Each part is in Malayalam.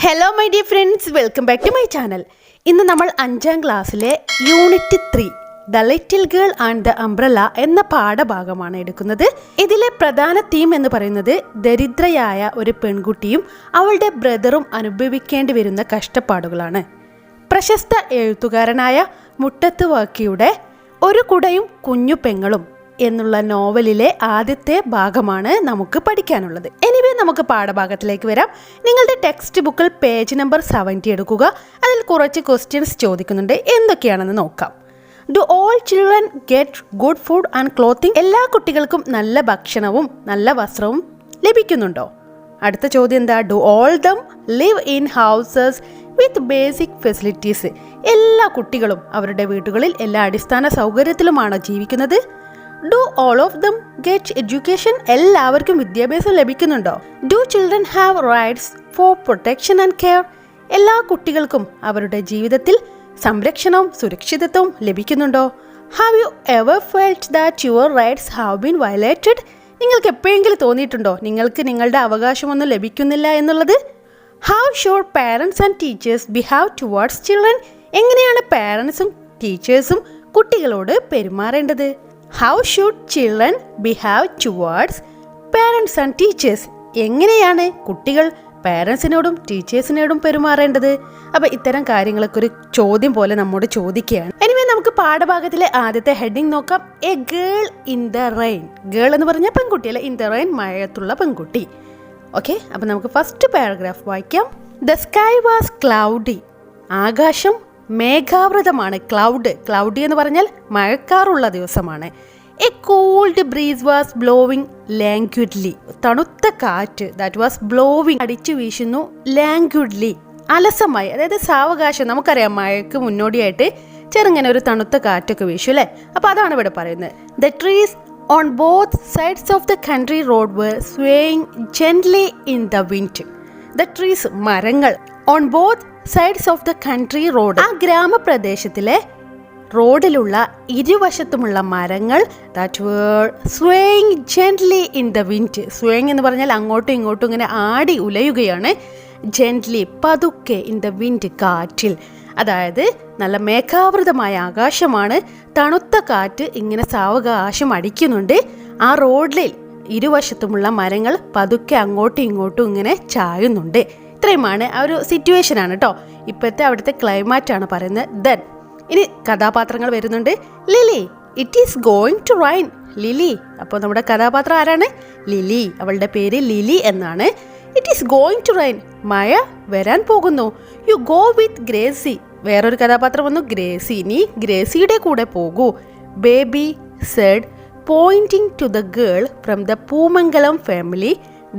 Hello my dear friends, welcome back to my channel. ഇന്ന് നമ്മൾ 5ാം ക്ലാസ്സിലെ unit 3 the little girl and the umbrella എന്ന പാഠഭാഗമാണ് എടുക്കുന്നത്. ഇതിലെ പ്രധാന തീം എന്ന് പറയുന്നത് ദരിദ്രയായ ഒരു പെൺകുട്ടിയും അവളുടെ ബ്രദറും അനുഭവിക്കേണ്ടി വരുന്ന കഷ്ടപ്പാടുകളാണ്. പ്രശസ്ത എഴുത്തുകാരനായ മുട്ടത്ത് വർക്കിയുടെ ഒരു കുടയും കുഞ്ഞു പെങ്ങളും എന്നുള്ള നോവലിലെ ആദ്യത്തെ ഭാഗമാണ് നമുക്ക് പഠിക്കാനുള്ളത്. എനിവേ നമുക്ക് പാഠഭാഗത്തിലേക്ക് വരാം. നിങ്ങളുടെ ടെക്സ്റ്റ് ബുക്കിൽ പേജ് നമ്പർ 70 എടുക്കുക. അതിൽ കുറച്ച് ക്വസ്റ്റ്യൻസ് ചോദിക്കുന്നുണ്ട്. എന്തൊക്കെയാണെന്ന് നോക്കാം. Do all children get good food and clothing? എല്ലാ കുട്ടികൾക്കും നല്ല ഭക്ഷണവും നല്ല വസ്ത്രവും ലഭിക്കുന്നുണ്ടോ? അടുത്ത ചോദ്യം എന്താ? Do all dum live in houses with basic facilities? എല്ലാ കുട്ടികളും അവരുടെ വീടുകളിൽ എല്ലാ അടിസ്ഥാന സൗകര്യത്തിലുമാണോ ജീവിക്കുന്നത്? Do all of them get education? എല്ലാവർക്കും വിദ്യാഭ്യാസം ലഭിക്കുന്നുണ്ടോ? Do children have rights for protection and care? എല്ലാ കുട്ടികൾക്കും അവരുടെ ജീവിതത്തിൽ സംരക്ഷണവും സുരക്ഷിതത്വവും ലഭിക്കുന്നുണ്ടോ? Have you ever felt that your rights have been violated? നിങ്ങൾക്ക് എപ്പോഴെങ്കിലും തോന്നിയിട്ടുണ്ടോ നിങ്ങൾക്ക് നിങ്ങളുടെ അവകാശമൊന്നും ലഭിക്കുന്നില്ല എന്നുള്ളത്? How should parents and teachers behave towards children? എങ്ങനെയാണ് പാരൻസും ടീച്ചേഴ്സും കുട്ടികളോട് പെരുമാറേണ്ടത്? How should children behave towards parents and teachers? എങ്ങനെയാണ് കുട്ടികൾ പാരൻസിനോടും ടീച്ചേഴ്സിനോടും പെരുമാറേണ്ടത്? അപ്പോൾ ഇത്തരം കാര്യങ്ങളൊക്കെ ഒരു ചോദ്യം പോലെ നമ്മോട് ചോദിക്കുകയാണ്. എനിവേ നമുക്ക് പാഠഭാഗത്തിലെ ആദ്യത്തെ ഹെഡിങ് നോക്കാം. A girl in the rain. Girl എന്ന് പറഞ്ഞാൽ പെൺകുട്ടി അല്ലെ, ഇൻ ദ റെയിൻ മഴയത്തുള്ള പെൺകുട്ടി. ഓക്കെ, അപ്പോൾ നമുക്ക് ഫസ്റ്റ് പാരഗ്രാഫ് വായിക്കാം. The sky was cloudy. ആകാശം മേഘാവൃതമാണ്. ക്ലൗഡി എന്ന് പറഞ്ഞാൽ മഴക്കാറുള്ള ദിവസമാണ്. A cold breeze was blowing languidly. തണുത്ത കാറ്റ് ദാറ്റ് വാസ് ബ്ലോവിങ് അടിച്ചു വീശുന്നു. ലാംഗ്വിഡ്ലി അലസമായി, അതായത് സാവകാശം. നമുക്കറിയാം മഴയ്ക്ക് മുന്നോടിയായിട്ട് ചെറുങ്ങനെ ഒരു തണുത്ത കാറ്റൊക്കെ വീശു അല്ലേ. അപ്പോൾ അതാണ് ഇവിടെ പറയുന്നത്. The trees on both sides of the country road were swaying gently in the wind. The trees മരങ്ങൾ on both sides of the country road, ആ ഗ്രാമപ്രദേശത്തിലെ റോഡിലുള്ള ഇരുവശത്തുമുള്ള മരങ്ങൾ that were swaying gently in the wind. swaying എന്ന് പറഞ്ഞാൽ അങ്ങോട്ടും ഇങ്ങോട്ടും ഇങ്ങനെ ആടി ഉലയുകയാണ്. gently പതുക്കെ, in the wind കാറ്റിൽ. അതായത് നല്ല മേഘാവൃതമായ ആകാശമാണ്, തണുത്ത കാറ്റ് ഇങ്ങനെ സാവകാശം അടിക്കുന്നുണ്ട്. ആ റോഡിൽ ഇരുവശത്തുമുള്ള മരങ്ങൾ പതുക്കെ അങ്ങോട്ടും ഇങ്ങോട്ടും ഇങ്ങനെ ചായുന്നുണ്ട്. ഇത്രയുമാണ് ആ ഒരു സിറ്റുവേഷനാണ് കേട്ടോ. ഇപ്പോഴത്തെ അവിടുത്തെ ക്ലൈമാറ്റാണ് പറയുന്നത്. ദെൻ ഇനി കഥാപാത്രങ്ങൾ വരുന്നുണ്ട്. Lily, it is going to rain. Lily, അപ്പോൾ നമ്മുടെ കഥാപാത്രം ആരാണ്? ലിലി. അവളുടെ പേര് ലിലി എന്നാണ്. It is going to rain, മഴ വരാൻ പോകുന്നു. You go with Gracie. വേറൊരു കഥാപാത്രം വന്നു, ഗ്രേസി. നീ ഗ്രേസിയുടെ കൂടെ പോകൂ. Baby said pointing to the girl from the Poomangalam family,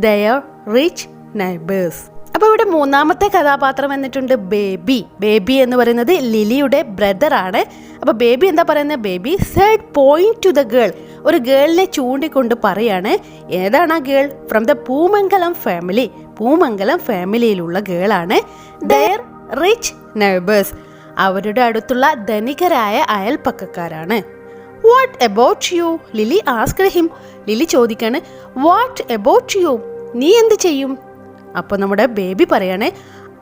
their rich neighbours. അപ്പോൾ ഇവിടെ മൂന്നാമത്തെ കഥാപാത്രം വന്നിട്ടുണ്ട്, ബേബി. ബേബി എന്ന് പറയുന്നത് ലിലിയുടെ ബ്രദറാണ്. അപ്പോൾ ബേബി എന്താ പറയുന്നത്? Baby said point to the girl, ഒരു ഗേളിനെ ചൂണ്ടിക്കൊണ്ട് പറയാണ്. ഏതാണ് ആ girl? From the Poomangalam family, Poomangalam ഫാമിലിയിലുള്ള ഗേളാണ്. ദയർ റിച്ച് നെയ്ബേഴ്സ്, അവരുടെ അടുത്തുള്ള ധനികരായ അയൽപ്പക്കക്കാരാണ്. What about you? Lily asked him. Lily ചോദിക്കാണ്, വാട്ട് അബൌട്ട് യു? നീ എന്ത് ചെയ്യും? അപ്പോൾ നമ്മുടെ ബേബി പറയാണ്,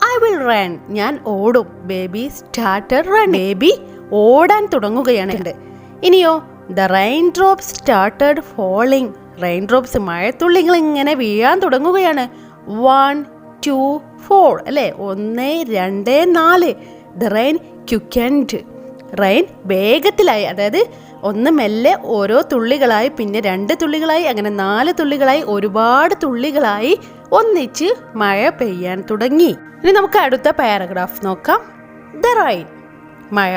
ഐ വിൽ റൺ, ഞാൻ ഓടും. ബേബി സ്റ്റാർട്ടഡ് റൺ, ബേബി ഓടാൻ തുടങ്ങുകയാണ്. ഇനിയോ, the rain drops started falling. Rain drops മഴത്തുള്ളികൾ ഇങ്ങനെ വീഴാൻ തുടങ്ങുകയാണ്. 1 2 4 അല്ലേ, 1 2 4. ദ റെയിൻ ക്വിക്കൻഡ്, റെയിൻ വേഗത്തിലായി. അതായത് ഒന്ന് മെല്ലെ ഓരോ തുള്ളികളായി, പിന്നെ 2 തുള്ളികളായി, അങ്ങനെ 4 തുള്ളികളായി, ഒരുപാട് തുള്ളികളായി ഒന്നിച്ച് മഴ പെയ്യാൻ തുടങ്ങി. ഇനി നമുക്ക് അടുത്ത പാരഗ്രാഫ് നോക്കാം. ദ റെയിൻ, മഴ.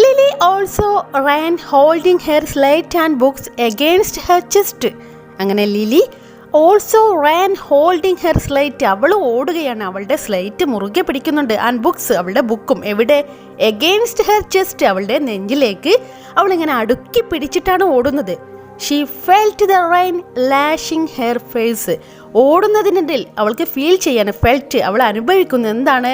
Lily also ran holding her slate and books against her chest. അങ്ങനെ Lily also ran holding her slate, അവൾ ഓടുകയാണ്, അവളുടെ സ്ലേറ്റ് മുറുകെ പിടിക്കുന്നുണ്ട്. ആൻഡ് ബുക്സ്, അവളുടെ ബുക്കും. എവിടെ? എഗെയിൻസ്റ്റ് ഹെർ ചെസ്റ്റ്, അവളുടെ നെഞ്ചിലേക്ക് അവളിങ്ങനെ അടുക്കി പിടിച്ചിട്ടാണ് ഓടുന്നത്. She felt the rain lashing her face. ഓടുന്നതിനിടയിൽ അവൾക്ക് ഫീൽ ചെയ്യാൻ, ഫെൽറ്റ് അവൾ അനുഭവിക്കുന്നു. എന്താണ്?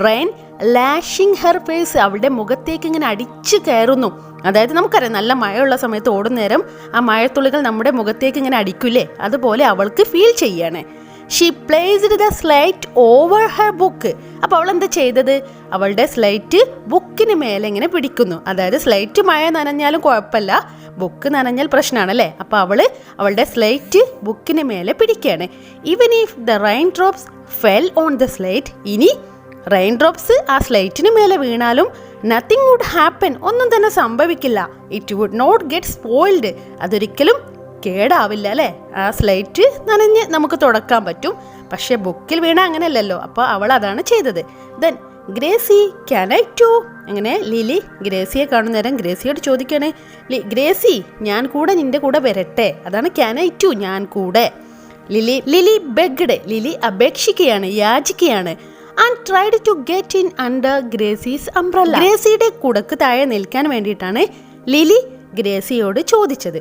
റെയിൻ ലാഷിംഗ് ഹെർ ഫേസ്, അവളുടെ മുഖത്തേക്ക് ഇങ്ങനെ അടിച്ചു കയറുന്നു. അതായത് നമുക്കറിയാം നല്ല മഴയുള്ള സമയത്ത് ഓടുന്നേരം ആ മഴത്തുള്ളികൾ നമ്മുടെ മുഖത്തേക്ക് ഇങ്ങനെ അടിക്കൂലേ, അതുപോലെ അവൾക്ക് ഫീൽ ചെയ്യാണ്. She placed the slate over her book. അപ്പോൾ അവൾ എന്താ ചെയ്തത്? അവളുടെ സ്ലേറ്റ് ബുക്കിന് മേലെ ഇങ്ങനെ പിടിക്കുന്നു. അതായത് സ്ലേറ്റ് മഴ നനഞ്ഞാലും കുഴപ്പമില്ല, ബുക്ക് നനഞ്ഞാൽ പ്രശ്നമാണല്ലേ. അപ്പോൾ അവളുടെ സ്ലേറ്റ് ബുക്കിന് മേലെ പിടിക്കുകയാണ്. Even if the rain drops fell on the slate, ഇനി റെയിൻ ഡ്രോപ്സ് ആ സ്ലേറ്റിന് മേലെ വീണാലും നത്തിങ് വുഡ് ഹാപ്പൻ, ഒന്നും തന്നെ സംഭവിക്കില്ല. It would not get spoiled, അതൊരിക്കലും കേടാവില്ല അല്ലേ. ആ സ്ലേറ്റ് നനഞ്ഞ് നമുക്ക് തുടക്കാൻ പറ്റും, പക്ഷെ ബുക്കിൽ വീണ അങ്ങനെയല്ലല്ലോ. അപ്പോൾ അവൾ അതാണ് ചെയ്തത്. Then Gracie can I too, അങ്ങനെ ലിലി ഗ്രേസിയെ കാണുന്ന നേരം ഗ്രേസിയോട് ചോദിക്കുകയാണ്, ഗ്രേസി ഞാൻ കൂടെ നിന്റെ കൂടെ വരട്ടെ? അതാണ് ക്യാൻ ഐ ടു, ഞാൻ കൂടെ. ലിലി ബെഗ്ഡ്, ലിലി അപേക്ഷിക്കുകയാണ്, യാചിക്കുകയാണ്. And tried to get in under Gracie's umbrella. ഗ്രേസിയുടെ കുടക്ക് താഴെ നിൽക്കാൻ വേണ്ടിയിട്ടാണ് ലിലി ഗ്രേസിയോട് ചോദിച്ചത്.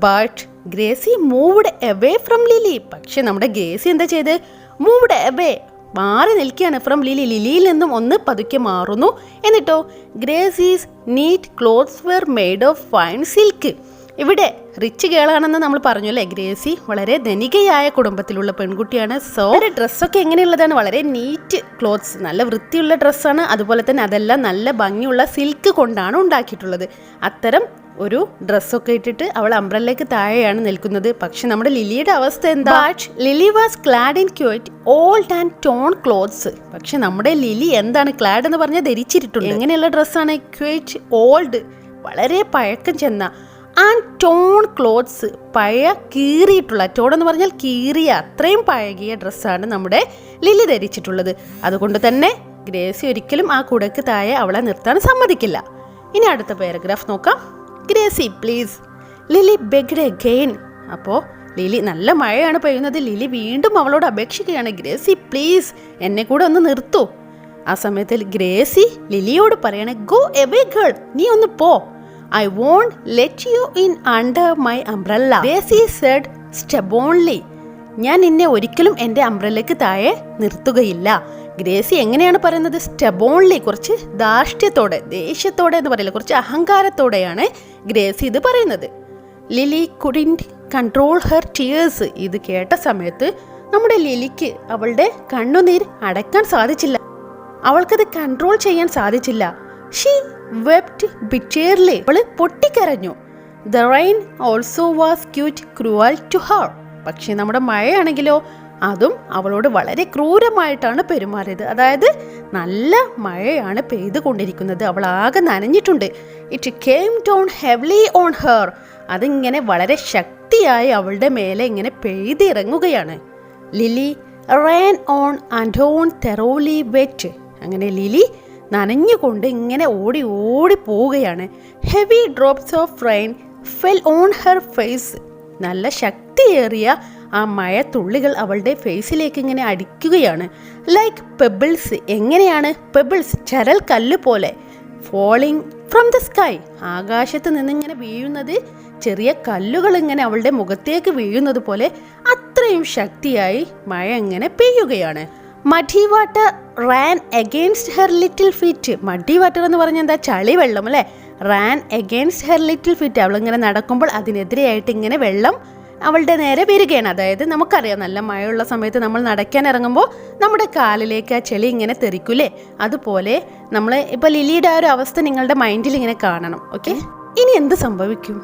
But Gracie moved away from Lily. പക്ഷെ നമ്മുടെ ഗ്രേസി എന്താ ചെയ്ത്? മൂവ്ഡ് അവേ, മാറി നിൽക്കുകയാണ് ഫ്രം ലിലി. ലിലിയിൽ നിന്നും ഒന്ന് പതുക്കെ മാറുന്നു. എന്നിട്ടോ Gracie's neat clothes were made of fine silk. ഇവിടെ റിച്ച് ഗേളാണെന്ന് നമ്മൾ പറഞ്ഞു അല്ലേ. ഗ്രേസി വളരെ ധനികയായ കുടുംബത്തിലുള്ള പെൺകുട്ടിയാണ്. സോ ഡ്രസ്സൊക്കെ എങ്ങനെയുള്ളതാണ്? വളരെ നീറ്റ് ക്ലോത്ത്സ്, നല്ല വൃത്തിയുള്ള ഡ്രസ്സാണ്. അതുപോലെ തന്നെ അതെല്ലാം നല്ല ഭംഗിയുള്ള സിൽക്ക് കൊണ്ടാണ് ഉണ്ടാക്കിയിട്ടുള്ളത്. അത്തരം ഒരു ഡ്രസ്സൊക്കെ ഇട്ടിട്ട് അവൾ അംബ്രല്ലയ്ക്ക് താഴെയാണ് നിൽക്കുന്നത്. പക്ഷെ നമ്മുടെ ലിലിയുടെ അവസ്ഥ എന്താ? Lily was clad in quite old and tone clothes. പക്ഷെ നമ്മുടെ ലിലി എന്താണ് ക്ലാഡ് എന്ന് പറഞ്ഞാൽ ധരിച്ചിട്ടുണ്ട്. എങ്ങനെയുള്ള ഡ്രസ്സാണ്? ക്വൈറ്റ് ഓൾഡ്, വളരെ പഴക്കം ചെന്ന, ആൻഡ് ടോൺ ക്ലോത്ത്സ്, പഴയ കീറിയിട്ടുള്ള, ടോൺ എന്ന് പറഞ്ഞാൽ കീറിയ, അത്രയും പഴകിയ ഡ്രസ്സാണ് നമ്മുടെ ലിലി ധരിച്ചിട്ടുള്ളത്. അതുകൊണ്ട് തന്നെ ഗ്രേസി ഒരിക്കലും ആ കുടക്ക് താഴെ അവളെ നിർത്താൻ സമ്മതിക്കില്ല. ഇനി അടുത്ത പാരഗ്രാഫ് നോക്കാം. Gracy please, Lily begged again. അപ്പോൾ ലിലി, നല്ല മഴയാണ് പെയ്യുന്നത്, ലിലി വീണ്ടും അവളോട് അപേക്ഷിക്കുകയാണ്, ഗ്രേസി പ്ലീസ് എന്നെ കൂടെ ഒന്ന് നിർത്തൂ. ആ സമയത്തിൽ ഗ്രേസി ലിലിയോട് പറയാണ്, ഗോ എവേ ഗേൾ, നീ ഒന്ന് പോ. I won't let you in under my umbrella. Gracie said stubbornly. ഞാൻ നിന്നെ ഒരിക്കലും എൻ്റെ അംബ്രല്ലയ്ക്ക് താഴെ നിർത്തുകയില്ല. ഗ്രേസി എങ്ങനെയാണ് പറയുന്നത്? സ്റ്റബോൺലി, കുറച്ച് ധാർഷ്ട്യത്തോടെ, ദേഷ്യത്തോടെ എന്ന് പറയില്ല, കുറച്ച് അഹങ്കാരത്തോടെയാണ് ഗ്രേസി ഇത് പറയുന്നത്. Lily couldn't control her tears. ഇത് കേട്ട സമയത്ത് നമ്മുടെ ലിലിക്ക് അവളുടെ കണ്ണുനീർ അടയ്ക്കാൻ സാധിച്ചില്ല. അവൾക്കത് കൺട്രോൾ ചെയ്യാൻ സാധിച്ചില്ല. She wept bitterly. അവള് പൊട്ടിക്കരഞ്ഞു. The rain also was quite cruel to her. പക്ഷേ നമ്മുടെ മഴയാണെങ്കിലോ അതും അവളോട് വളരെ ക്രൂരമായിട്ടാണ് പെരുമാറിയത്. അതായത് നല്ല മഴയാണ് പെയ്തുകൊണ്ടിരിക്കുന്നത്, അവൾ ആകെ നനഞ്ഞിട്ടുണ്ട്. It came down heavily on her. അതിങ്ങനെ വളരെ ശക്തിയായി അവളുടെ മേലെ ഇങ്ങനെ പെയ്തിറങ്ങുകയാണ്. Lily ran on and on thoroughly wet. അങ്ങനെ ലിലി നനഞ്ഞുകൊണ്ട് ഇങ്ങനെ ഓടി ഓടി പോവുകയാണ്. Heavy drops of rain fell on her face. നല്ല ശക്തിയേറിയ ആ മഴ തുള്ളികൾ അവളുടെ ഫേസിലേക്ക് ഇങ്ങനെ അടിക്കുകയാണ്. Like pebbles. എങ്ങനെയാണ് പെബിൾസ്? ചരൽ കല്ല് പോലെ. Falling from the sky. ആകാശത്ത് നിന്നിങ്ങനെ വീഴുന്നത് ചെറിയ കല്ലുകൾ ഇങ്ങനെ അവളുടെ മുഖത്തേക്ക് വീഴുന്നത് പോലെ അത്രയും ശക്തിയായി മഴ ഇങ്ങനെ പെയ്യുകയാണ്. Muddy water ran against her little feet. Muddy water എന്ന് പറഞ്ഞാൽ എന്താ? ചളി വെള്ളം അല്ലേ. Ran against her little feet. അവളിങ്ങനെ നടക്കുമ്പോൾ അതിനെതിരെയായിട്ട് ഇങ്ങനെ വെള്ളം അവളുടെ നേരെ വരികയാണ്. അതായത് നമുക്കറിയാം, നല്ല മഴയുള്ള സമയത്ത് നമ്മൾ നടക്കാൻ ഇറങ്ങുമ്പോൾ നമ്മുടെ കാലിലേക്ക് ആ ചെളി ഇങ്ങനെ തെറിക്കൂലേ, അതുപോലെ നമ്മൾ ഇപ്പോൾ ലിലിയുടെ ആ ഒരു അവസ്ഥ നിങ്ങളുടെ മൈൻഡിൽ ഇങ്ങനെ കാണണം. ഓക്കെ, ഇനി എന്ത് സംഭവിക്കും?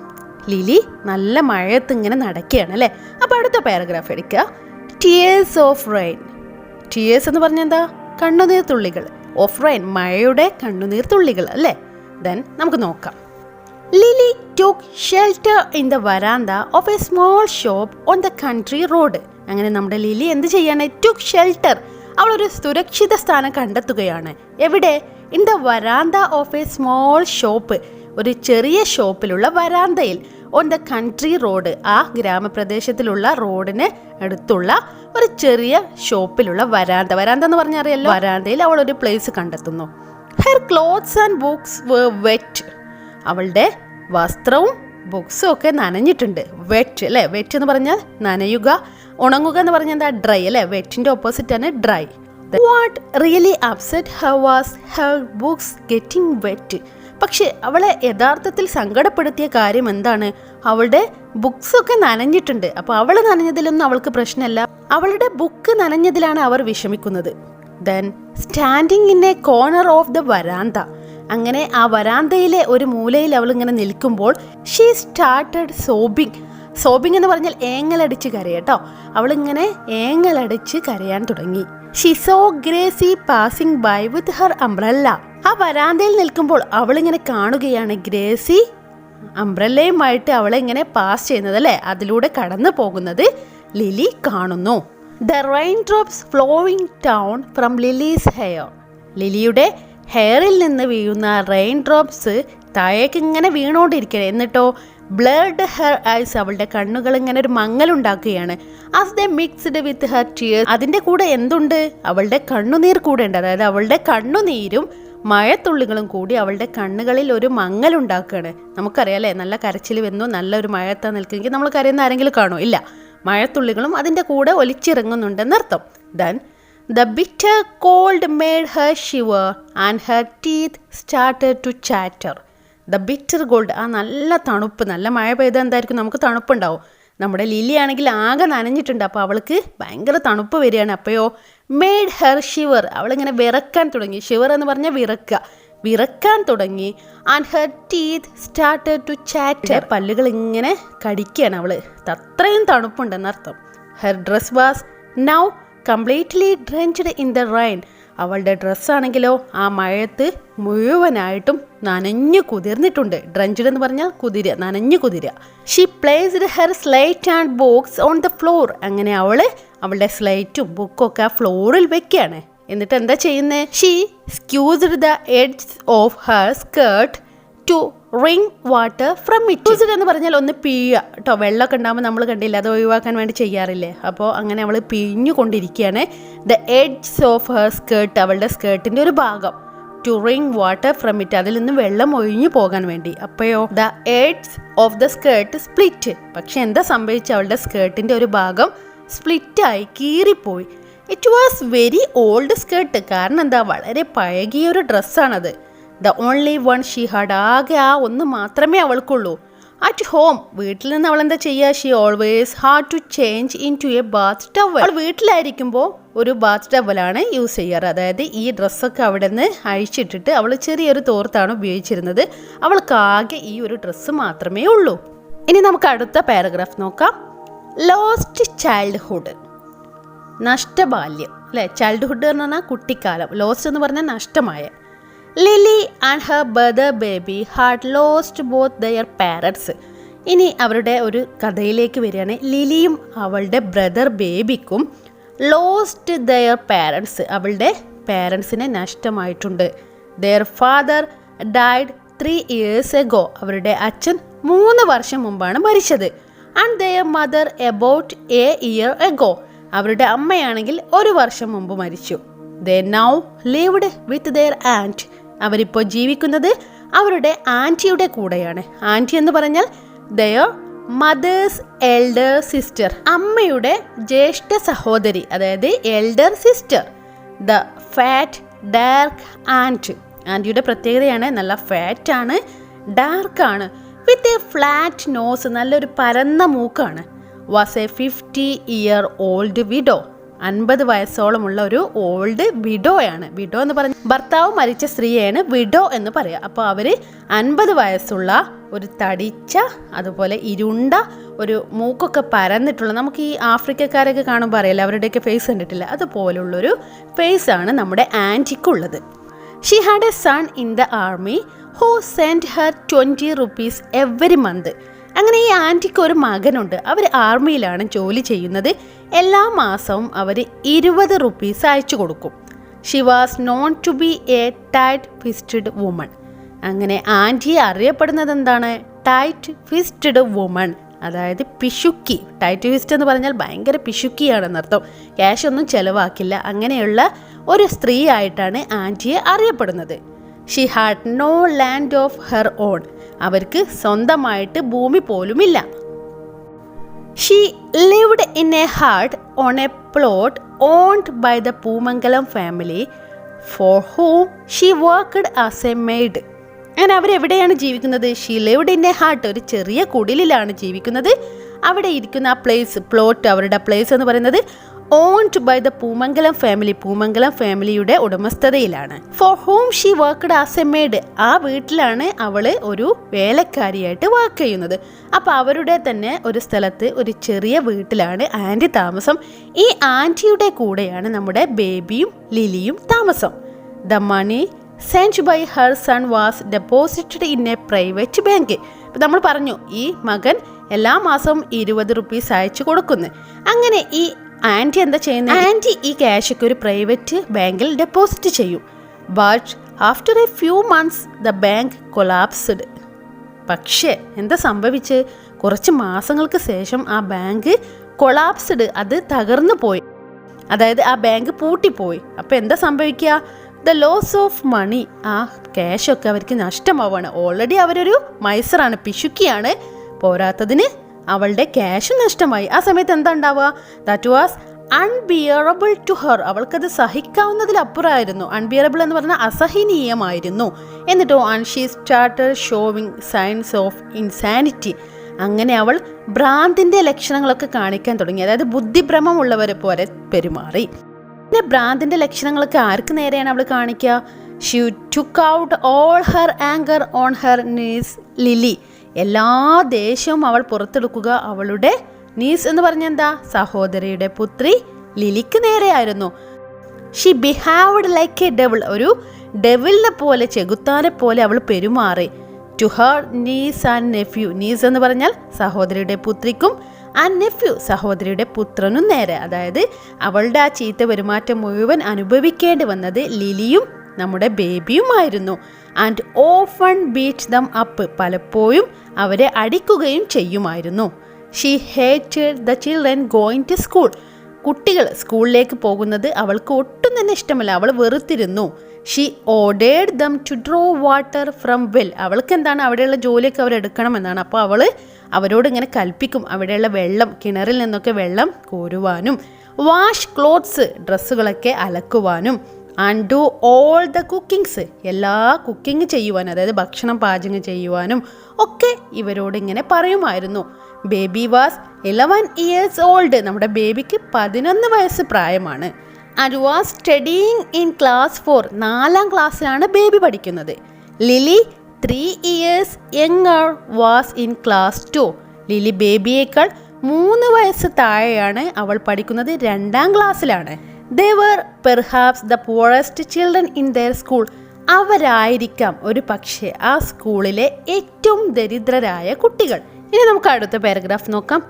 ലിലി നല്ല മഴയത്ത് ഇങ്ങനെ നടക്കുകയാണ് അല്ലേ. അപ്പോൾ അടുത്ത പാരഗ്രാഫ് എടുക്കുക. Tears of rain. ടിയേഴ്സ് എന്ന് പറഞ്ഞാൽ എന്താ? കണ്ണുനീർ തുള്ളികൾ. ഓഫ് റെയിൻ, മഴയുടെ കണ്ണുനീർ തുള്ളികൾ അല്ലേ. ദെൻ നമുക്ക് നോക്കാം. Lily took shelter in the verandah of a small shop on the country road. അങ്ങനെ നമ്മുടെ ലിലി എന്ത് ചെയ്യാണ്? ടുക്ക് ഷെൽട്ടർ, അവളൊരു സുരക്ഷിത സ്ഥാനം കണ്ടെത്തുകയാണ്. എവിടെ? In the verandah of a small shop, ഒരു ചെറിയ ഷോപ്പിലുള്ള വരാന്തയിൽ. ഓൺ ദ കൺട്രി റോഡ്, ആ ഗ്രാമപ്രദേശത്തിലുള്ള റോഡിന് അടുത്തുള്ള ഒരു ചെറിയ ഷോപ്പിലുള്ള വരാന്ത. വരാന്ത എന്ന് പറഞ്ഞാൽ അറിയാലോ. വരാന്തയിൽ അവൾ ഒരു പ്ലേസ് കണ്ടെത്തുന്നു. Her clothes and books were wet. അവളുടെ വസ്ത്രവും ബുക്സും ഒക്കെ നനഞ്ഞിട്ടുണ്ട്. വെറ്റ് അല്ലേ. വെറ്റ് എന്ന് പറഞ്ഞാൽ നനയുക, ഉണങ്ങുക എന്ന് പറഞ്ഞാൽ എന്താ? ഡ്രൈ അല്ലേ. വെറ്റിൻ്റെ ഓപ്പോസിറ്റ് ആണ് dry. What really upset her was her books getting wet. പക്ഷെ അവളെ യഥാർത്ഥത്തിൽ സങ്കടപ്പെടുത്തിയ കാര്യം എന്താണ്? അവളുടെ ബുക്സൊക്കെ നനഞ്ഞിട്ടുണ്ട്. അപ്പോൾ അവൾ നനഞ്ഞതിലൊന്നും അവൾക്ക് പ്രശ്നമല്ല, അവളുടെ ബുക്ക് നനഞ്ഞതിലാണ് അവർ വിഷമിക്കുന്നത്. Then standing in a corner of the verandah, അങ്ങനെ ആ വരാന്തയിലെ ഒരു മൂലയിൽ അവൾ ഇങ്ങനെ നിൽക്കുമ്പോൾ ഷീ സ്റ്റാർട്ടഡ് സോബിങ് എന്ന് പറഞ്ഞാൽ ഏങ്ങലടിച്ച് കരയട്ടോ. അവളിങ്ങനെ ഏങ്ങലടിച്ച് കരയാൻ തുടങ്ങി. She saw Gracie passing by with her umbrella. ആ വരാന്തയിൽ നിൽക്കുമ്പോൾ അവളിങ്ങനെ കാണുകയാണ് ഗ്രേസി അംബ്രല്ലയുമായിട്ട് അവളെ ഇങ്ങനെ പാസ് ചെയ്യുന്നത് അല്ലേ, അതിലൂടെ കടന്നു പോകുന്നത് ലിലി കാണുന്നു. The rain drops flowing down from Lily's hair. ലിലിയുടെ ഹെയറിൽ നിന്ന് വീഴുന്ന റെയിൻ ഡ്രോപ്സ് താഴേക്ക് ഇങ്ങനെ വീണുകൊണ്ടിരിക്കുകയാണ്. എന്നിട്ടോ ബ്ലഡ് ഹെർ ഐസ്, അവളുടെ കണ്ണുകൾ ഇങ്ങനെ ഒരു മങ്ങലുണ്ടാക്കുകയാണ്. As they mixed with her tears, അതിൻ്റെ കൂടെ എന്തുണ്ട്, അവളുടെ കണ്ണുനീർ കൂടെ ഉണ്ട്. അതായത് അവളുടെ കണ്ണുനീരും മഴത്തുള്ളികളും കൂടി അവളുടെ കണ്ണുകളിൽ ഒരു മങ്ങലുണ്ടാക്കുകയാണ്. നമുക്കറിയാലേ, നല്ല കരച്ചിൽ വന്നു നല്ലൊരു മഴത്താ നിൽക്കുമെങ്കിൽ നമ്മൾ കരയുന്ന ആരെങ്കിലും കാണോ? ഇല്ല, മഴത്തുള്ളികളും അതിൻ്റെ കൂടെ ഒലിച്ചിറങ്ങുന്നുണ്ടെന്നർത്ഥം. Then the bitter cold made her shiver and her teeth started to chatter. The bitter cold, ആ നല്ല തണുപ്പ്, നല്ല മഴ പെയ്താൽ എന്തായിരിക്കും, നമുക്ക് തണുപ്പുണ്ടാവും. നമ്മുടെ ലിലി ആണെങ്കിൽ ആകെ നനഞ്ഞിട്ടുണ്ട്, അപ്പോൾ അവൾക്ക് ഭയങ്കര തണുപ്പ് വരികയാണ്. അപ്പോഴോ മെയ്ഡ് ഹെർ ഷിവർ, അവളിങ്ങനെ വിറക്കാൻ തുടങ്ങി. ഷിവർ എന്ന് പറഞ്ഞാൽ വിറക്കാൻ തുടങ്ങി. And her teeth started to chatter, പല്ലുകൾ ഇങ്ങനെ കടിക്കുകയാണ് അവള്, അത്രയും തണുപ്പുണ്ടെന്നർത്ഥം. Her dress was now completely drenched in the rain. അവളുടെ ഡ്രസ്സാണെങ്കിലോ ആ മഴയത്ത് മുഴുവനായിട്ടും നനഞ്ഞു കുതിർന്നിട്ടുണ്ട്. ഡ്രഞ്ച്ഡ് എന്ന് പറഞ്ഞാൽ നനഞ്ഞു കുതിര. She placed her slate and books on the floor. അങ്ങനെ അവളുടെ സ്ലേറ്റും ബുക്കും ഒക്കെ ആ ഫ്ലോറിൽ വെക്കുകയാണ്. എന്നിട്ട് എന്താ ചെയ്യുന്നത്? She squeezed the edge of her skirt to wring water from it. Squeezed എന്ന് പറഞ്ഞാൽ ഒന്ന് പിഴിയുക കേട്ടോ. വെള്ളമൊക്കെ ഉണ്ടാകുമ്പോൾ നമ്മൾ കണ്ടില്ല, അത് ഒഴിവാക്കാൻ വേണ്ടി ചെയ്യാറില്ലേ. അപ്പോൾ അങ്ങനെ അവൾ പിഴിഞ്ഞുകൊണ്ടിരിക്കുകയാണ്. The edge of her skirt, അവളുടെ സ്കേർട്ടിൻ്റെ ഒരു ഭാഗം. To wring water from it, അതിൽ നിന്ന് വെള്ളം ഒഴിഞ്ഞു പോകാൻ വേണ്ടി. അപ്പോഴോ the edge of the skirt split. പക്ഷെ എന്താ സംഭവിച്ച, അവളുടെ സ്കേർട്ടിൻ്റെ ഒരു ഭാഗം സ്പ്ലിറ്റായി, കീറിപ്പോയി. It was very old skirt. കാരണം എന്താ, വളരെ പഴകിയൊരു ഡ്രസ്സാണത്. The only one she had, ആകെ ആ ഒന്ന് മാത്രമേ അവൾക്കുള്ളൂ. അറ്റ് ഹോം, വീട്ടിൽ നിന്ന് അവൾ എന്താ ചെയ്യുക? She always had to change in to a bath towel. അവൾ വീട്ടിലായിരിക്കുമ്പോൾ ഒരു ബാത്ത് ടവലാണ് യൂസ് ചെയ്യാറ്. അതായത് ഈ ഡ്രസ്സൊക്കെ അവിടെ നിന്ന് അഴിച്ചിട്ടിട്ട് അവൾ ചെറിയൊരു തോർത്താണ് ഉപയോഗിച്ചിരുന്നത്. അവൾക്കാകെ ഈ ഒരു ഡ്രസ്സ് മാത്രമേ ഉള്ളൂ. ഇനി നമുക്ക് അടുത്ത പാരഗ്രാഫ് നോക്കാം. ലോസ്റ്റ് ചൈൽഡ്ഹുഡ്, നഷ്ടബാല്യം അല്ലേ. ചൈൽഡ്ഹുഡ് എന്ന് പറഞ്ഞാൽ കുട്ടിക്കാലം, ലോസ്റ്റ് എന്ന് പറഞ്ഞാൽ നഷ്ടമായ. Lily and her brother Baby had lost both their parents. ഇനി അവരുടെ ഒരു കഥയിലേക്ക് വരികയാണ്. ലിലിയും അവളുടെ ബ്രദർ ബേബിക്കും ലോസ്റ്റ് ദെയർ പാരൻസ്, അവളുടെ പാരൻസിനെ നഷ്ടമായിട്ടുണ്ട്. Their father died 3 years ago. അവരുടെ അച്ഛൻ 3 വർഷം മുമ്പാണ് മരിച്ചത്. And their mother about a year ago. അവരുടെ അമ്മയാണെങ്കിൽ 1 വർഷം മുമ്പ് മരിച്ചു. They now lived with their aunt. അവരിപ്പോൾ ജീവിക്കുന്നത് അവരുടെ ആൻറ്റിയുടെ കൂടെയാണ്. ആൻറ്റി എന്ന് പറഞ്ഞാൽ ദെയർ മദേഴ്സ് എൽഡർ സിസ്റ്റർ, അമ്മയുടെ ജ്യേഷ്ഠ സഹോദരി, അതായത് elder sister. The fat dark aunt, ആൻറ്റിയുടെ പ്രത്യേകതയാണ് നല്ല ഫാറ്റാണ്, ഡാർക്കാണ്. വിത്ത് എ ഫ്ലാറ്റ് നോസ്, നല്ലൊരു പരന്ന മൂക്കാണ്. Was a 50-year-old widow. 50 വയസ്സോളമുള്ള ഒരു ഓൾഡ് വിഡോയാണ്. വിഡോ എന്ന് പറഞ്ഞ ഭർത്താവ് മരിച്ച സ്ത്രീയാണ് വിഡോ എന്ന് പറയാം. അപ്പോൾ അവർ 50 വയസ്സുള്ള ഒരു തടിച്ച, അതുപോലെ ഇരുണ്ട, ഒരു മൂക്കൊക്കെ പരന്നിട്ടുള്ള, നമുക്ക് ഈ ആഫ്രിക്കക്കാരൊക്കെ കാണുമ്പോൾ അറിയില്ല, അവരുടെയൊക്കെ ഫേസ് കണ്ടിട്ടില്ല, അതുപോലുള്ളൊരു ഫേസാണ് നമ്മുടെ ആൻറ്റിക്കുള്ളത്. She had a son in the army who send her 20 rupees every month. അങ്ങനെ ഈ ആൻറ്റിക്ക് ഒരു മകനുണ്ട്. അവർ ആർമിയിലാണ് ജോലി ചെയ്യുന്നത്. എല്ലാ മാസവും അവർ 20 rupees അയച്ചു കൊടുക്കും. She was known to be a tight fisted woman. അങ്ങനെ ആൻറ്റിയെ അറിയപ്പെടുന്നത് എന്താണ്? ടൈറ്റ് ഫിസ്റ്റഡ് വുമൺ, അതായത് പിശുക്കി. ടൈറ്റ് ഫിസ്റ്റ് എന്ന് പറഞ്ഞാൽ ഭയങ്കര പിശുക്കിയാണെന്നർത്ഥം. ക്യാഷ് ഒന്നും ചിലവാക്കില്ല, അങ്ങനെയുള്ള ഒരു സ്ത്രീ ആയിട്ടാണ് ആൻറ്റിയെ അറിയപ്പെടുന്നത്. She had no land of her own. അവർക്ക് സ്വന്തമായിട്ട് ഭൂമി പോലുമില്ല. She lived in a hut on a plot owned by the Poomangalam family for whom she worked as a maid. അങ്ങനെ അവരെവിടെയാണ് ജീവിക്കുന്നത്? She lived in a hut, ഒരു ചെറിയ കുടിലിലാണ് ജീവിക്കുന്നത്. അവിടെ ഇരിക്കുന്ന ആ പ്ലോട്ട്, അവരുടെ പ്ലേസ് എന്ന് പറയുന്നത് owned by the Poomangalam family, Poomangalam ഫാമിലിയുടെ ഉടമസ്ഥതയിലാണ്. For whom she worked as a maid, ആ വീട്ടിലാണ് അവൾ ഒരു വേലക്കാരിയായിട്ട് വർക്ക് ചെയ്യുന്നത്. അപ്പോൾ അവരുടെ തന്നെ ഒരു സ്ഥലത്ത് ഒരു ചെറിയ വീട്ടിലാണ് ആൻറ്റി താമസം. ഈ ആൻറ്റിയുടെ കൂടെയാണ് നമ്മുടെ ബേബിയും ലിലിയും താമസം. The money sent by her son was deposited in a private bank. ഇപ്പം നമ്മൾ പറഞ്ഞു ഈ മകൻ എല്ലാ മാസവും 20 റുപ്പീസ് അയച്ചു കൊടുക്കുന്നു. അങ്ങനെ ഈ ആൻറ്റി എന്താ ചെയ്യുന്നത്? ആൻറ്റി ഈ ക്യാഷൊക്കെ ഒരു പ്രൈവറ്റ് ബാങ്കിൽ ഡെപ്പോസിറ്റ് ചെയ്യും. But after A few months the bank collapsed. പക്ഷേ എന്താ സംഭവിച്ച്? കുറച്ച് മാസങ്ങൾക്ക് ശേഷം ആ ബാങ്ക് കൊളാപ്സ്ഡ്, അത് തകർന്നു പോയി. അതായത് ആ ബാങ്ക് പൂട്ടിപ്പോയി. അപ്പോൾ എന്താ സംഭവിക്കുക? ദ ലോസ് ഓഫ് മണി, ആ ക്യാഷൊക്കെ അവർക്ക് നഷ്ടമാവാണ്. ഓൾറെഡി അവരൊരു മൈസറാണ്, പിശുക്കിയാണ്. പോരാത്തതിന് അവളുടെ ക്യാഷ് നഷ്ടമായി. ആ സമയത്ത് എന്താ ഉണ്ടാവുക? That was unbearable to her, അവൾക്കത് സഹിക്കാവുന്നതിലപ്പുറമായിരുന്നു. അൺബിയറബിൾ എന്ന് പറഞ്ഞാൽ അസഹനീയമായിരുന്നു. എന്നിട്ടോ she started showing signs of insanity, അങ്ങനെ അവൾ ഭ്രാന്തിൻ്റെ ലക്ഷണങ്ങളൊക്കെ കാണിക്കാൻ തുടങ്ങി. അതായത് ബുദ്ധിഭ്രമമുള്ളവരെ പോലെ പെരുമാറി. പിന്നെ ഭ്രാന്തിൻ്റെ ലക്ഷണങ്ങളൊക്കെ ആർക്ക് നേരെയാണ് അവൾ കാണിക്കുക? She took out all her anger on her niece Lily, എല്ലാ ദേഷ്യവും അവൾ പുറത്തെടുക്കുക അവളുടെ നീസ് എന്ന് പറഞ്ഞാൽ എന്താ? സഹോദരിയുടെ പുത്രി ലിലിക്ക് നേരെയായിരുന്നു. She behaved like a devil, ഒരു ഡെവിളിനെ പോലെ, ചെകുത്താനെ പോലെ അവൾ പെരുമാറി. To her niece and nephew, niece എന്ന് പറഞ്ഞാൽ സഹോദരിയുടെ പുത്രിക്കും ആൻഡ് നെഫ്യൂ സഹോദരിയുടെ പുത്രനും നേരെ. അതായത് അവളുടെ ആ ചീത്ത പെരുമാറ്റം മുഴുവൻ അനുഭവിക്കേണ്ടി വന്നത് ലിലിയും നമ്മുടെ ബേബിയുമായിരുന്നു. And often beat them up, പലപ്പോഴും അവരെ അടിക്കുകയും ചെയ്യുമായിരുന്നു. She hated the children going to school, കുട്ടികൾ സ്കൂളിലേക്ക് പോകുന്നത് അവൾക്ക് ഒട്ടും തന്നെ ഇഷ്ടമല്ല, അവൾ വെറുത്തിരുന്നു. She ordered them to draw water from well, അവൾക്ക് എന്താണ് അവിടെയുള്ള ജോലിയൊക്കെ അവരെടുക്കണമെന്നാണ്. അപ്പോൾ അവൾ അവരോട് ഇങ്ങനെ കൽപ്പിക്കും അവിടെയുള്ള വെള്ളം, കിണറിൽ നിന്നൊക്കെ വെള്ളം കോരുവാനും, വാഷ് ക്ലോത്ത്സ് ഡ്രസ്സുകളൊക്കെ അലക്കുവാനും, and do all the cookings, എല്ലാ കുക്കിംഗ് ചെയ്യുവാനും, അതായത് ഭക്ഷണം പാചകം ചെയ്യുവാനും ഒക്കെ ഇവരോട് ഇങ്ങനെ പറയുമായിരുന്നു. ബേബി വാസ് 11 years old, നമ്മുടെ ബേബിക്ക് 11 വയസ്സ് പ്രായമാണ്. And was studying in class 4, 4ാം ക്ലാസ്സിലാണ് ബേബി പഠിക്കുന്നത്. Lily 3 years younger was in class 2, ലിലി ബേബിയേക്കാൾ 3 വയസ്സ് താഴെയാണ് അവൾ പഠിക്കുന്നത്, 2ാം ക്ലാസ്സിലാണ്. They were perhaps the poorest children in their school, അവരായിരിക്കാം ഒരു പക്ഷേ ആ സ്കൂളിലെ ഏറ്റവും ദരിദ്രരായ കുട്ടികൾ. ഇനി നമുക്ക് അടുത്ത പാരഗ്രാഫ് നോക്കാം.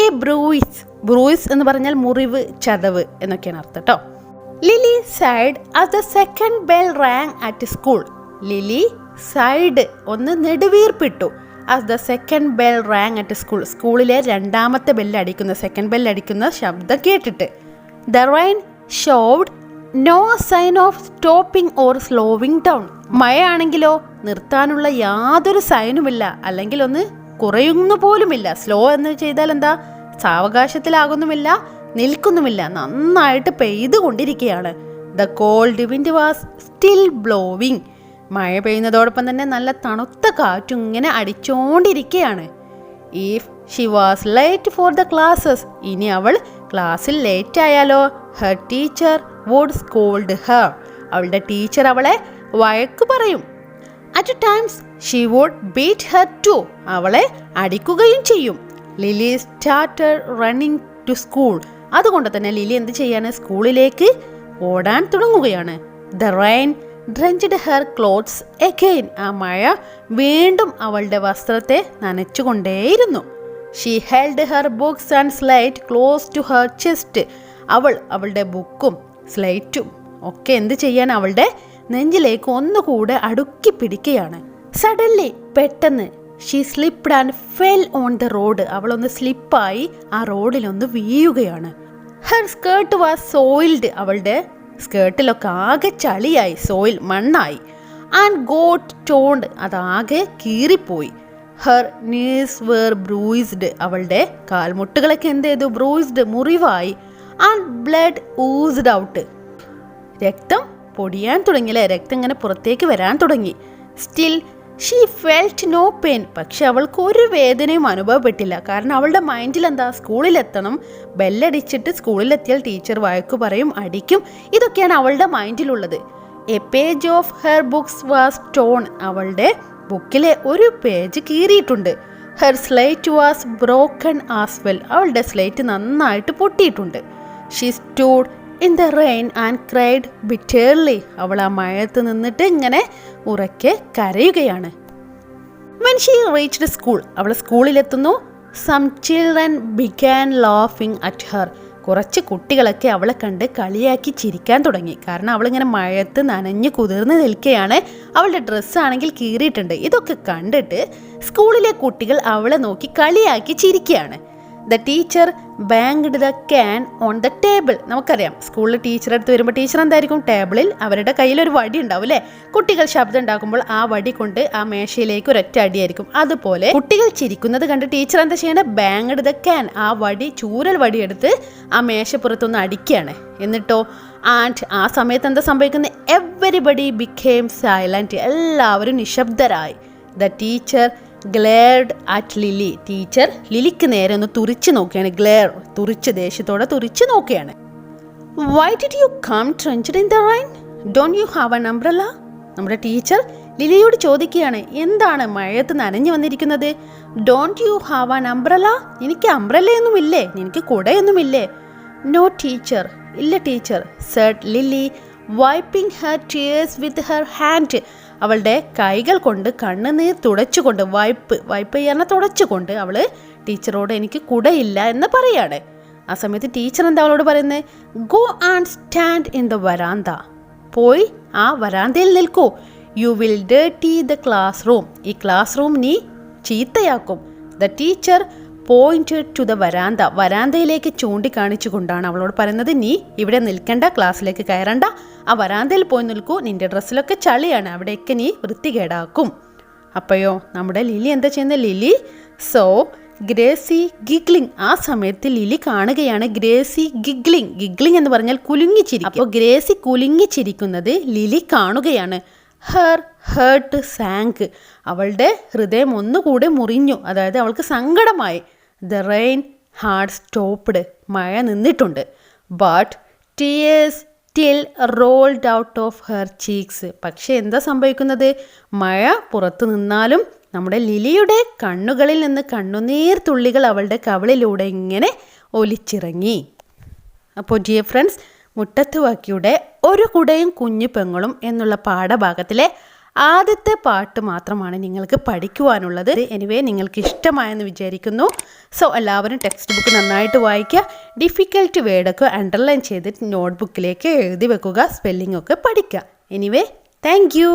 എ ബ്രൂയിസ്, ബ്രൂയിസ് എന്ന് പറഞ്ഞാൽ മുറിവ്, ചതവ് എന്നൊക്കെയാണ് അർത്ഥം കേട്ടോ. Lily side as the second bell rang at school, Lily side ഒന്ന് നെടുവീർപ്പിട്ടു. as the second bell rang at school, സ്കൂളിലെ 2ാമത്തെ ബെല്ലടിക്കുന്ന, സെക്കൻഡ് ബെല്ലടിക്കുന്ന ശബ്ദം കേട്ടിട്ട്. the rain showed no sign of stopping or slowing down, മഴയാണെങ്കിലോ നിർത്താനുള്ള യാതൊരു സൈനുമില്ല, അല്ലെങ്കിൽ ഒന്ന് കുറയുന്നു പോലുമില്ല. സ്ലോ എന്ന് ചെയ്താൽ എന്താ? സാവകാശത്തിലാകുന്നുമില്ല, നിൽക്കുന്നുമില്ല, നന്നായിട്ട് പെയ്തുകൊണ്ടിരിക്കുകയാണ്. The cold wind was still blowing, മഴ പെയ്യുന്നതോടൊപ്പം തന്നെ നല്ല തണുത്ത കാറ്റും ഇങ്ങനെ അടിച്ചുകൊണ്ടിരിക്കുകയാണ്. If she was late for the classes, ഇനി അവൾ ക്ലാസ്സിൽ ലേറ്റ് ആയാലോ? Her teacher would scold her, അവളുടെ ടീച്ചർ അവളെ വഴക്ക് പറയും. At times she would beat her too, അവളെ അടിക്കുകയും ചെയ്യും. Lily started running to school, അതുകൊണ്ട് തന്നെ ലിലി എന്ത് ചെയ്യാണ്? സ്കൂളിലേക്ക് ഓടാൻ തുടങ്ങുകയാണ്. The rain drenched her clothes again, ആ മഴ വീണ്ടും അവളുടെ വസ്ത്രത്തെ നനച്ചുകൊണ്ടേയിരുന്നു. She held her books and slate close to her chest, അവൾ അവളുടെ ബുക്കും സ്ലേറ്റും ഒക്കെ എന്ത് ചെയ്യാൻ? അവളുടെ നെഞ്ചിലേക്ക് ഒന്നുകൂടെ അടുക്കി പിടിക്കുകയാണ്. സഡൻലി, പെട്ടെന്ന്, she slipped and fell on the road, അവളൊന്ന് സ്ലിപ്പായി ആ റോഡിലൊന്ന് വീഴുകയാണ്. ഹെർ സ്കേർട്ട് വാസ് സോയിൽഡ്, അവളുടെ സ്കേർട്ടിലൊക്കെ ആകെ ചളിയായി, സോയിൽ മണ്ണായി. ആൻഡ് ഗോട്ട് ടോൺഡ്, അതാകെ കീറിപ്പോയി. ഹെർ നീസ് വേർ ബ്രൂയിസ്ഡ്, അവളുടെ കാൽമുട്ടുകളൊക്കെ എന്ത് ചെയ്തു? ബ്രൂയിസ്ഡ്, മുറിവായി. ആൻഡ് ബ്ലഡ് ഊസ്ഡ് ഔട്ട്, രക്തം പൊടിയാൻ തുടങ്ങി, അല്ലേ? രക്തം ഇങ്ങനെ പുറത്തേക്ക് വരാൻ തുടങ്ങി. Still she felt no pain. പക്ഷെ അവൾക്ക് ഒരു വേദനയും അനുഭവപ്പെട്ടില്ല. കാരണം അവളുടെ മൈൻഡിൽ എന്താ, സ്കൂളിലെത്തണം, ബെല്ലടിച്ചിട്ട് സ്കൂളിലെത്തിയാൽ ടീച്ചർ വഴക്കു പറയും, അടിക്കും. ഇതൊക്കെയാണ് അവളുടെ മൈൻഡിലുള്ളത്. A page of her books was torn. അവളുടെ ബുക്കിലെ ഒരു പേജ് കീറിയിട്ടുണ്ട്. Her slate was broken as well. അവളുടെ സ്ലേറ്റ് നന്നായിട്ട് പൊട്ടിയിട്ടുണ്ട്. She stood in the rain and cried bitterly. അവൾ ആ മഴയത്ത് നിന്നിട്ട് ഇങ്ങനെ ഉറക്കെ കരയുകയാണ്. When she reached school. അവൾ സ്കൂളിലെത്തുന്നു. സം ചിൽഡ്രൻ ബിഗാൻ ലാഫിങ് അറ്റ് ഹർ. കുറച്ച് കുട്ടികളൊക്കെ അവളെ കണ്ട് കളിയാക്കി ചിരിക്കാൻ തുടങ്ങി. കാരണം അവളിങ്ങനെ മഴയത്ത് നനഞ്ഞു കുതിർന്ന് നിൽക്കുകയാണ്. അവളുടെ ഡ്രസ്സാണെങ്കിൽ കീറിയിട്ടുണ്ട്. ഇതൊക്കെ കണ്ടിട്ട് സ്കൂളിലെ കുട്ടികൾ അവളെ നോക്കി കളിയാക്കി ചിരിക്കുകയാണ്. The teacher banged the cane on the table. നമുക്കറിയാം, സ്കൂളിൽ ടീച്ചർ അടുത്ത് വരുമ്പോൾ ടീച്ചർ എന്തായിരിക്കും, ടേബിളിൽ അവരുടെ കയ്യിലൊരു വടി ഉണ്ടാവും അല്ലേ. കുട്ടികൾ ശബ്ദം ഉണ്ടാക്കുമ്പോൾ ആ വടി കൊണ്ട് ആ മേശയിലേക്ക് ഒരൊറ്റ അടിയായിരിക്കും. അതുപോലെ കുട്ടികൾ ചിരിക്കുന്നത് കണ്ട് ടീച്ചർ എന്താ ചെയ്യേണ്ടത്, ബാങ്ക്ഡ് ദ ക്യാൻ, ആ വടി, ചൂരൽ വടി എടുത്ത് ആ മേശപ്പുറത്തൊന്ന് അടിക്കുകയാണ്. എന്നിട്ടോ ആൻഡ് ആ സമയത്ത് എന്താ സംഭവിക്കുന്നത്, എവരിബഡി ബിക്കേം സൈലന്റ്. എല്ലാവരും നിശബ്ദരായി. The teacher glared at Lily. Teacher ലിലിക്ക് നേരെ ഒന്ന് തുറിച്ച് നോക്കുകയാണ്. ഗ്ലെയർ, തുറിച്ച്, ദേഷ്യത്തോടെ തുറിച്ച് നോക്കുകയാണ്. Why did you come drenched in the rain? Don't you have an umbrella? നമ്മുടെ ടീച്ചർ ലിലിയോട് ചോദിക്കുകയാണ്, എന്താണ് മഴയത്ത് നനഞ്ഞു വന്നിരിക്കുന്നത്? Don't you have an umbrella? എനിക്ക് അംബ്രല്ലയൊന്നും ഇല്ലേ? എനിക്ക് കുടയൊന്നുമില്ലേ? No teacher. ഇല്ല teacher. Said Lily wiping her tears with her hand. അവളുടെ കൈകൾ കൊണ്ട് കണ്ണുനീർ തുടച്ചുകൊണ്ട്, വൈപ്പ് ചെയ്യാൻ തുടച്ചുകൊണ്ട് അവൾ ടീച്ചറോട് എനിക്ക് കുടയില്ല എന്ന് പറയാണ്. ആ സമയത്ത് ടീച്ചർ എന്താ അവളോട് പറയുന്നത്, go and stand in the veranda. പോയി ആ വരാന്തയിൽ നിൽക്കൂ. You will dirty the class room. ഈ ക്ലാസ് റൂം നീ ചീത്തയാക്കും. The teacher pointed to the veranda. വരാന്തയിലേക്ക് ചൂണ്ടിക്കാണിച്ചു കൊണ്ടാണ് അവളോട് പറയുന്നത്, നീ ഇവിടെ നിൽക്കണ്ട, ക്ലാസ്സിലേക്ക് കയറണ്ട, ആ വരാന്തയിൽ പോയി നിൽക്കൂ, നിന്റെ ഡ്രസ്സിലൊക്കെ ചളിയാണ്, അവിടെയൊക്കെ നീ വൃത്തികേടാക്കും. അപ്പോഴോ നമ്മുടെ ലിലി എന്താ ചെയ്യുന്നത്, ലിലി സോ ഗ്രേസി ഗിഗ്ലിംഗ്. ആ സമയത്ത് ലിലി കാണുകയാണ് ഗ്രേസി ഗിഗ്ലിംഗ്. ഗിഗ്ലിംഗ് എന്ന് പറഞ്ഞാൽ കുലുങ്ങിച്ചിരിക്കും. അപ്പോൾ ഗ്രേസി കുലുങ്ങിച്ചിരിക്കുന്നത് ലിലി കാണുകയാണ്. Her heart sank. അവളുടെ ഹൃദയം ഒന്നുകൂടെ മുറിഞ്ഞു. അതായത് അവൾക്ക് സങ്കടമായി. The rain had stopped. മഴ നിന്നിട്ടുണ്ട്. But tears still rolled out of her cheeks. പക്ഷെ എന്താ സംഭവിക്കുന്നത്, മഴ പുറത്തു നിന്നാലും നമ്മുടെ ലിലിയുടെ കണ്ണുകളിൽ നിന്ന് കണ്ണുനീർ തുള്ളികൾ അവളുടെ കവിളിലൂടെ ഇങ്ങനെ ഒലിച്ചിറങ്ങി. അപ്പോൾ ഡിയർ ഫ്രണ്ട്സ്, മുട്ടത്തുവാക്കിയുടെ ഒരു കുടയും കുഞ്ഞു പെങ്ങളും എന്നുള്ള പാഠഭാഗത്തിലെ ആദ്യത്തെ പാട്ട് മാത്രമാണ് നിങ്ങൾക്ക് പഠിക്കുവാനുള്ളത്. എനിവേ നിങ്ങൾക്ക് ഇഷ്ടമായെന്ന് വിചാരിക്കുന്നു. സോ എല്ലാവരും ടെക്സ്റ്റ് ബുക്ക് നന്നായിട്ട് വായിക്കുക. ഡിഫിക്കൽട്ട് വേർഡൊക്കെ അണ്ടർലൈൻ ചെയ്തിട്ട് നോട്ട്ബുക്കിലേക്ക് എഴുതി വെക്കുക. സ്പെല്ലിംഗ് ഒക്കെ പഠിക്കുക. Anyway thank you.